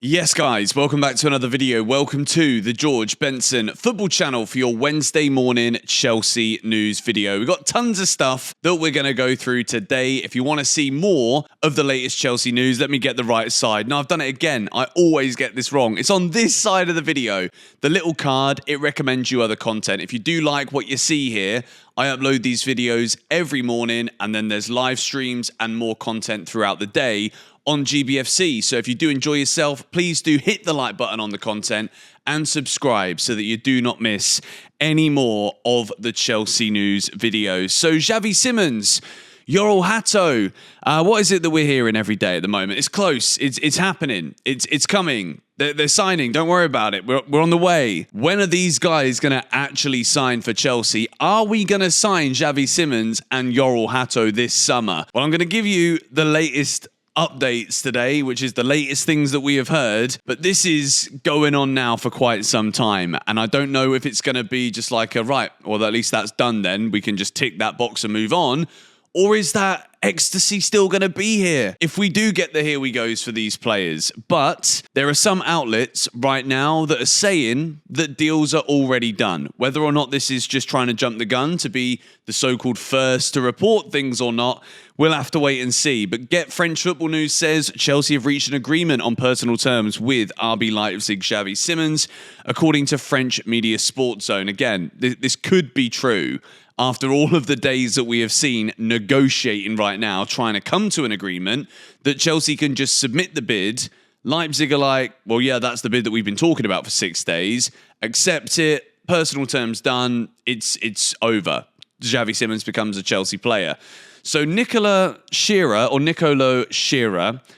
Yes, guys, welcome back to another video. Welcome to the George Benson football channel for your Wednesday morning Chelsea news video. We've got tons of stuff that we're going to go through today. If you want to see more of the latest Chelsea news, let me get the right side. Now, I've done it again. I always get this wrong. It's on this side of the video. The little card, it recommends you other content. If you do like what you see here, I upload these videos every morning, and then there's live streams and more content throughout the day on GBFC. So if you do enjoy yourself, please do hit the like button on the content and subscribe so that you do not miss any more of the Chelsea news videos. So Javi Simmons, Hato, what is it that we're hearing every day at the moment? It's close. It's happening. It's coming. They're signing. Don't worry about it. We're on the way. When are these guys going to actually sign for Chelsea? Are we going to sign Javi Simmons and Hato this summer? Well, I'm going to give you the latest updates today, which is the latest things that we have heard, but this is going on now for quite some time, and I don't know if it's going to be just like a right, well, at least that's done, then we can just tick that box and move on, or is that ecstasy still going to be here if we do get the here we goes for these players? But there are some outlets right now that are saying that deals are already done. Whether or not this is just trying to jump the gun to be the so-called first to report things or not, we'll have to wait and see. But Get French Football News says Chelsea have reached an agreement on personal terms with RB Leipzig Xavi Simmons, according to French media Sports Zone. Again, this could be true after all of the days that we have seen negotiating right now, trying to come to an agreement, that Chelsea can just submit the bid. Leipzig are like, well, yeah, that's the bid that we've been talking about for 6 days. Accept it. Personal terms done. It's over. Javi Simmons becomes a Chelsea player. So Nicolo Shearer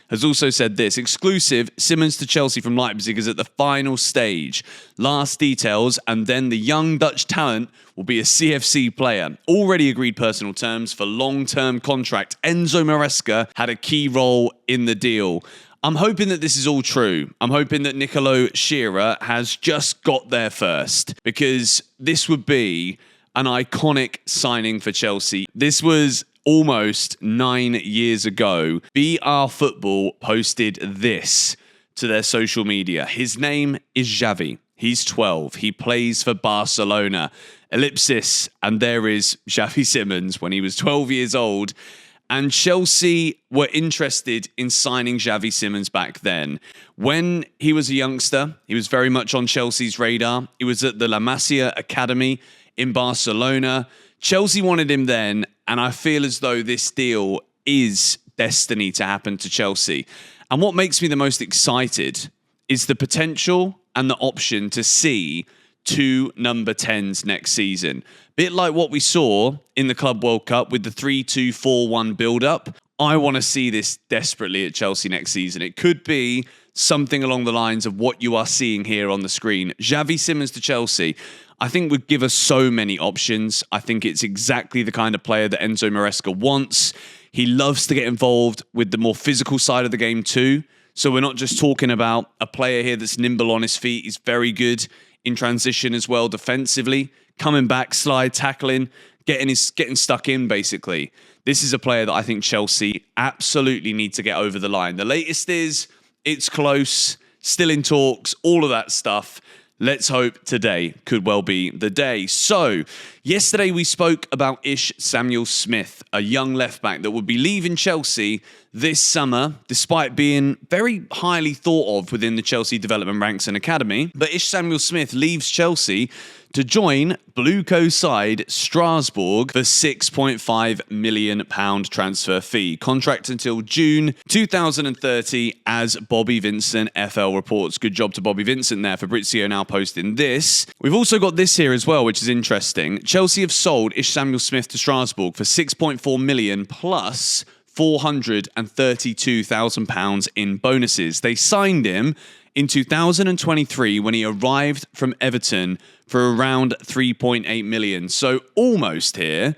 has also said this. Exclusive, Simmons to Chelsea from Leipzig is at the final stage. Last details, and then the young Dutch talent will be a CFC player. Already agreed personal terms for long-term contract. Enzo Maresca had a key role in the deal. I'm hoping that this is all true. I'm hoping that Nicolo Shearer has just got there first, because this would be an iconic signing for Chelsea. This was almost 9 years ago. BR Football posted this to their social media. His name is Xavi. He's 12. He plays for Barcelona. Ellipsis. And there is Javi Simmons when he was 12 years old. And Chelsea were interested in signing Javi Simmons back then. When he was a youngster, he was very much on Chelsea's radar. He was at the La Masia Academy in Barcelona. Chelsea wanted him then, and I feel as though this deal is destiny to happen to Chelsea. And what makes me the most excited is the potential and the option to see 2 number 10s next season. Bit like what we saw in the Club World Cup with the 3-2-4-1 build-up. I want to see this desperately at Chelsea next season. It could be something along the lines of what you are seeing here on the screen. Javi Simmons to Chelsea, I think, would give us so many options. I think it's exactly the kind of player that Enzo Maresca wants. He loves to get involved with the more physical side of the game too. So we're not just talking about a player here that's nimble on his feet. He's very good in transition as well defensively. Coming back, slide, tackling, getting stuck in, basically. This is a player that I think Chelsea absolutely need to get over the line. The latest is it's close, still in talks, all of that stuff. Let's hope today could well be the day. So, yesterday we spoke about Ish Samuel-Smith, a young left-back that would be leaving Chelsea this summer, despite being very highly thought of within the Chelsea development ranks and academy. But Ish Samuel-Smith leaves Chelsea to join Blue Coast side Strasbourg for £6.5 million transfer fee. Contract until June 2030, as Bobby Vincent FL reports. Good job to Bobby Vincent there. Fabrizio now posting this. We've also got this here as well, which is interesting. Chelsea have sold Ish Samuel-Smith to Strasbourg for £6.4 million plus £432,000 in bonuses. They signed him in 2023 when he arrived from Everton for around 3.8 million. So almost here,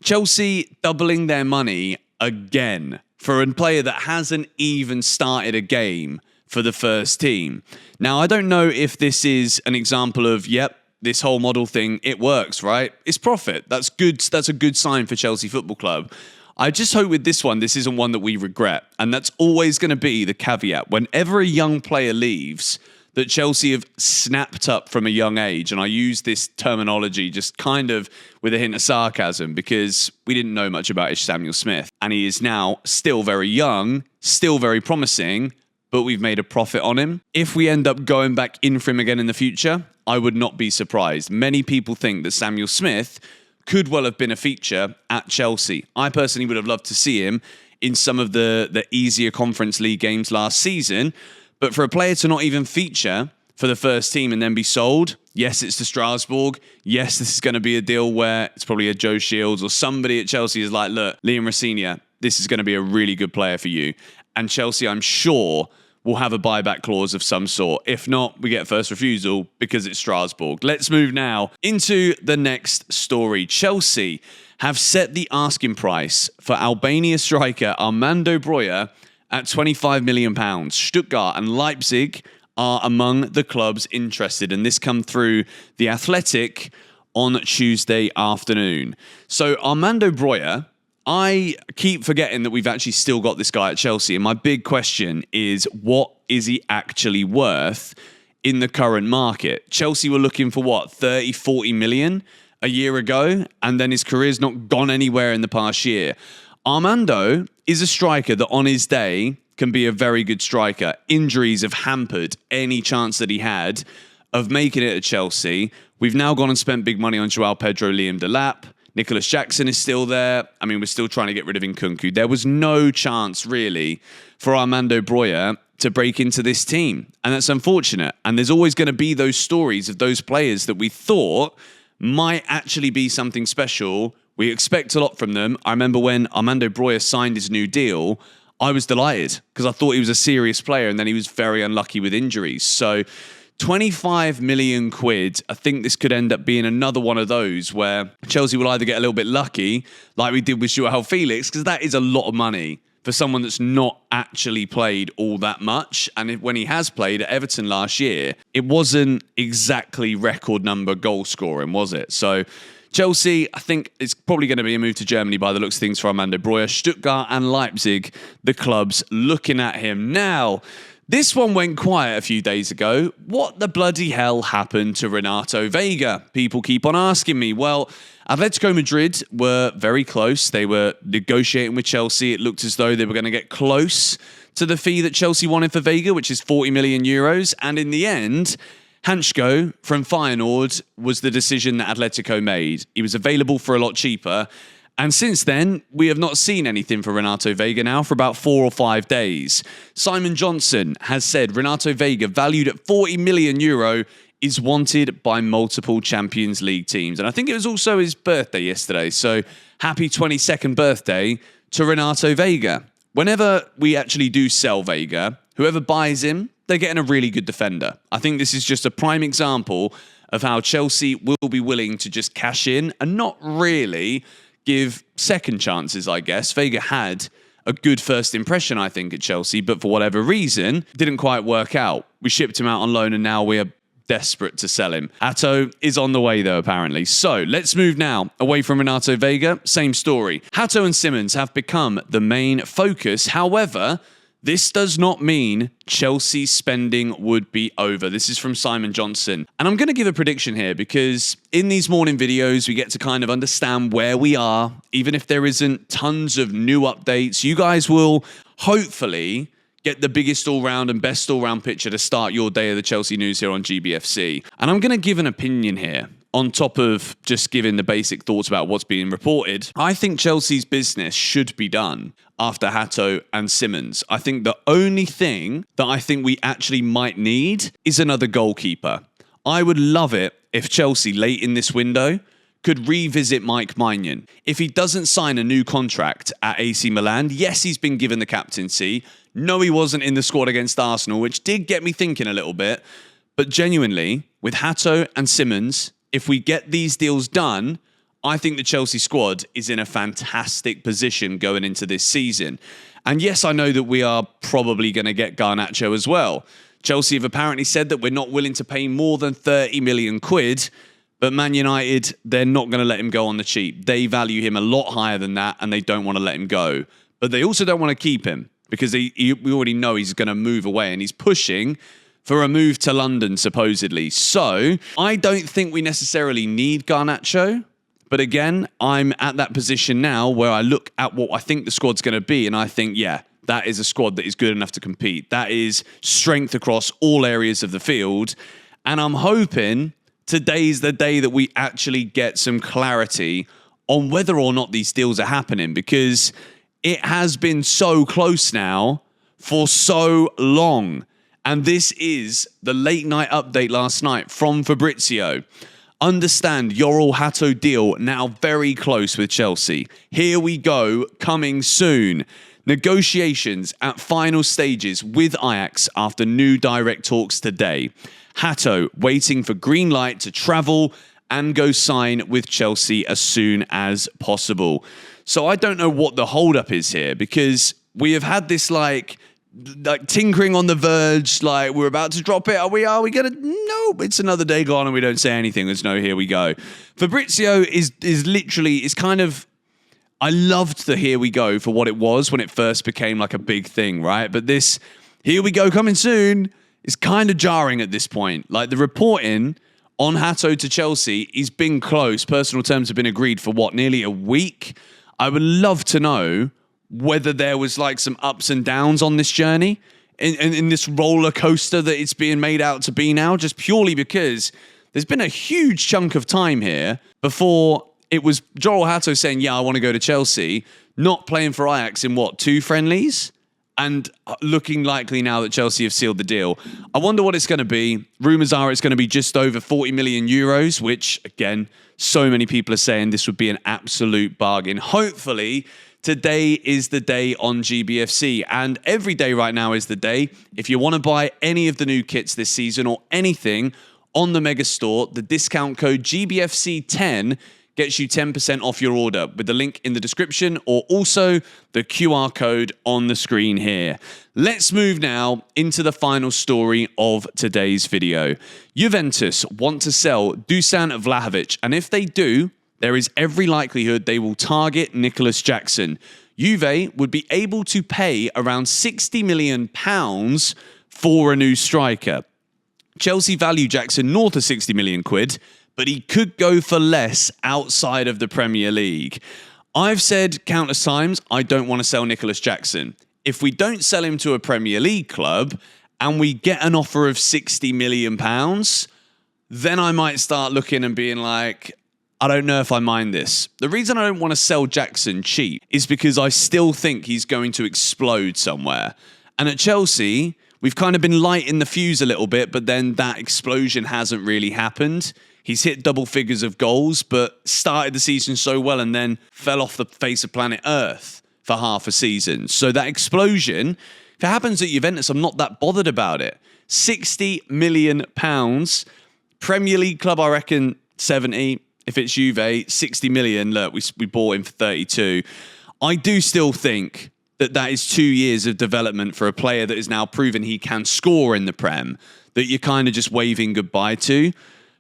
Chelsea doubling their money again for a player that hasn't even started a game for the first team. Now, I don't know if this is an example of, yep, this whole model thing, it works, right? It's profit. That's good. That's a good sign for Chelsea Football Club. I just hope with this one, this isn't one that we regret. And that's always going to be the caveat. Whenever a young player leaves, that Chelsea have snapped up from a young age. And I use this terminology just kind of with a hint of sarcasm because we didn't know much about Samuel Smith. And he is now still very young, still very promising, but we've made a profit on him. If we end up going back in for him again in the future, I would not be surprised. Many people think that Samuel Smith could well have been a feature at Chelsea. I personally would have loved to see him in some of the easier Conference League games last season. But for a player to not even feature for the first team and then be sold, yes, it's to Strasbourg. Yes, this is going to be a deal where it's probably a Joe Shields or somebody at Chelsea is like, look, Liam Rosenior, this is going to be a really good player for you. And Chelsea, I'm sure, will have a buyback clause of some sort. If not, we get first refusal because it's Strasbourg. Let's move now into the next story. Chelsea have set the asking price for Albania striker Armando Buer at £25 million. Stuttgart and Leipzig are among the clubs interested, and this come through The Athletic on Tuesday afternoon. So Armando Buer, I keep forgetting that we've actually still got this guy at Chelsea, and my big question is, what is he actually worth in the current market? Chelsea were looking for, 30, 40 million a year ago, and then his career's not gone anywhere in the past year. Armando is a striker that on his day can be a very good striker. Injuries have hampered any chance that he had of making it at Chelsea. We've now gone and spent big money on Joao Pedro, Liam Delap. Nicholas Jackson is still there. I mean, we're still trying to get rid of Nkunku. There was no chance, really, for Armando Buer to break into this team. And that's unfortunate. And there's always going to be those stories of those players that we thought might actually be something special. We expect a lot from them. I remember when Armando Buer signed his new deal, I was delighted because I thought he was a serious player, and then he was very unlucky with injuries. So 25 million quid, I think this could end up being another one of those where Chelsea will either get a little bit lucky, like we did with Joao Felix, because that is a lot of money for someone that's not actually played all that much. And when he has played at Everton last year, it wasn't exactly record number goal scoring, was it? So Chelsea, I think it's probably going to be a move to Germany by the looks of things for Armando Buer. Stuttgart and Leipzig, the clubs looking at him. Now, this one went quiet a few days ago. What the bloody hell happened to Renato Vega? People keep on asking me. Well, Atletico Madrid were very close. They were negotiating with Chelsea. It looked as though they were going to get close to the fee that Chelsea wanted for Vega, which is 40 million euros. And in the end, Hansko from Feyenoord was the decision that Atletico made. He was available for a lot cheaper. And since then, we have not seen anything for Renato Vega now for about 4 or 5 days. Simon Johnson has said Renato Vega, valued at 40 million euro, is wanted by multiple Champions League teams. And I think it was also his birthday yesterday. So happy 22nd birthday to Renato Vega. Whenever we actually do sell Vega, whoever buys him, they're getting a really good defender. I think this is just a prime example of how Chelsea will be willing to just cash in and not really give second chances, I guess. Vega had a good first impression, I think, at Chelsea, but for whatever reason, didn't quite work out. We shipped him out on loan and now we are desperate to sell him. Hato is on the way, though, apparently. So let's move now away from Renato Vega. Same story. Hato and Simmons have become the main focus. However, this does not mean Chelsea's spending would be over. This is from Simon Johnson. And I'm going to give a prediction here because in these morning videos, we get to kind of understand where we are. Even if there isn't tons of new updates, you guys will hopefully get the biggest all-round and best all-round picture to start your day of the Chelsea news here on GBFC. And I'm going to give an opinion here on top of just giving the basic thoughts about what's being reported. I think Chelsea's business should be done after Hato and Simmons. I think the only thing that I think we actually might need is another goalkeeper. I would love it if Chelsea, late in this window, could revisit Mike Maignan. If he doesn't sign a new contract at AC Milan, yes, he's been given the captaincy. No, he wasn't in the squad against Arsenal, which did get me thinking a little bit. But genuinely, with Hato and Simmons, if we get these deals done, I think the Chelsea squad is in a fantastic position going into this season. And yes, I know that we are probably going to get Garnacho as well. Chelsea have apparently said that we're not willing to pay more than 30 million quid. But Man United, they're not going to let him go on the cheap. They value him a lot higher than that, and they don't want to let him go. But they also don't want to keep him because we already know he's going to move away, and he's pushing for a move to London, supposedly. So I don't think we necessarily need Garnacho. But again, I'm at that position now where I look at what I think the squad's going to be, and I think, yeah, that is a squad that is good enough to compete. That is strength across all areas of the field. And I'm hoping today's the day that we actually get some clarity on whether or not these deals are happening, because it has been so close now for so long. And this is the late night update last night from Fabrizio. Understand your Hato deal now very close with Chelsea. Here we go, coming soon. Negotiations at final stages with Ajax after new direct talks today. Hato waiting for green light to travel and go sign with Chelsea as soon as possible. So I don't know what the holdup is here, because we have had this like tinkering on the verge, like we're about to drop it. Are we gonna? No, it's another day gone and we don't say anything. There's no here we go. Fabrizio is literally, it's kind of, I loved the here we go for what it was when it first became like a big thing, right? But this here we go coming soon is kind of jarring at this point. Like the reporting on Hato to Chelsea, he's been close. Personal terms have been agreed for what, nearly a week? I would love to know whether there was like some ups and downs on this journey, in this roller coaster that it's being made out to be now, just purely because there's been a huge chunk of time here before it was Joel Hato saying, yeah, I want to go to Chelsea, not playing for Ajax in what, 2 friendlies? And looking likely now that Chelsea have sealed the deal. I wonder what it's going to be. Rumours are it's going to be just over 40 million euros, which, again, so many people are saying this would be an absolute bargain. Hopefully, today is the day on GBFC, and every day right now is the day. If you want to buy any of the new kits this season or anything on the Mega Store, the discount code GBFC10 gets you 10% off your order with the link in the description or also the QR code on the screen here. Let's move now into the final story of today's video. Juventus want to sell Dusan Vlahovic, and if they do, there is every likelihood they will target Nicholas Jackson. Juve would be able to pay around £60 million for a new striker. Chelsea value Jackson north of 60 million quid, but he could go for less outside of the Premier League. I've said countless times, I don't want to sell Nicholas Jackson. If we don't sell him to a Premier League club and we get an offer of £60 million, then I might start looking and being like, I don't know if I mind this. The reason I don't want to sell Jackson cheap is because I still think he's going to explode somewhere. And at Chelsea, we've kind of been lighting the fuse a little bit, but then that explosion hasn't really happened. He's hit double figures of goals, but started the season so well and then fell off the face of planet Earth for half a season. So that explosion, if it happens at Juventus, I'm not that bothered about it. £60 million. Premier League club, I reckon, 70. If it's Juve, 60 million. Look, we bought him for 32. I do still think that is 2 years of development for a player that is now proven he can score in the Prem, that you're kind of just waving goodbye to.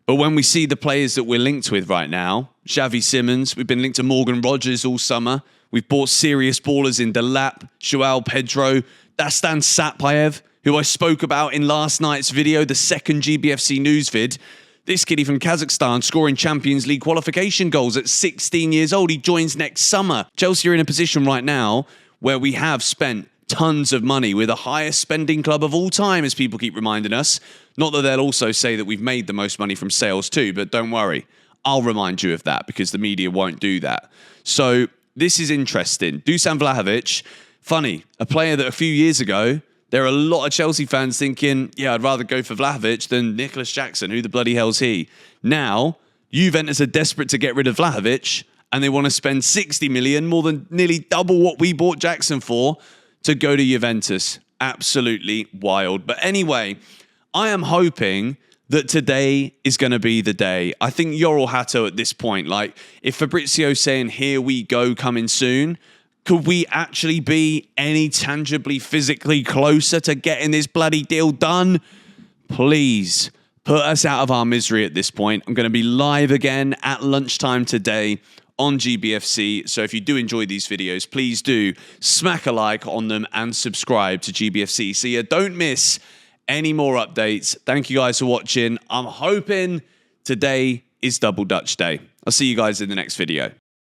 But when we see the players that we're linked with right now, Javi Simmons, we've been linked to Morgan Rogers all summer. We've bought serious ballers in Delap, Joao Pedro, Dastan Satpayev, who I spoke about in last night's video, the second GBFC news vid. This kiddie from Kazakhstan scoring Champions League qualification goals at 16 years old. He joins next summer. Chelsea are in a position right now where we have spent tons of money. We're the highest spending club of all time, as people keep reminding us. Not that they'll also say that we've made the most money from sales too, but don't worry. I'll remind you of that because the media won't do that. So this is interesting. Dusan Vlahovic, funny, a player that a few years ago, there are a lot of Chelsea fans thinking, yeah, I'd rather go for Vlahovic than Nicholas Jackson. Who the bloody hell's he? Now, Juventus are desperate to get rid of Vlahovic and they want to spend 60 million, more than nearly double what we bought Jackson for, to go to Juventus. Absolutely wild. But anyway, I am hoping that today is going to be the day. I think Yoral Hato at this point, like if Fabrizio's saying, here we go, coming soon, could we actually be any tangibly physically closer to getting this bloody deal done? Please, put us out of our misery at this point. I'm going to be live again at lunchtime today on GBFC. So if you do enjoy these videos, please do smack a like on them and subscribe to GBFC so you don't miss any more updates. Thank you guys for watching. I'm hoping today is Double Dutch Day. I'll see you guys in the next video.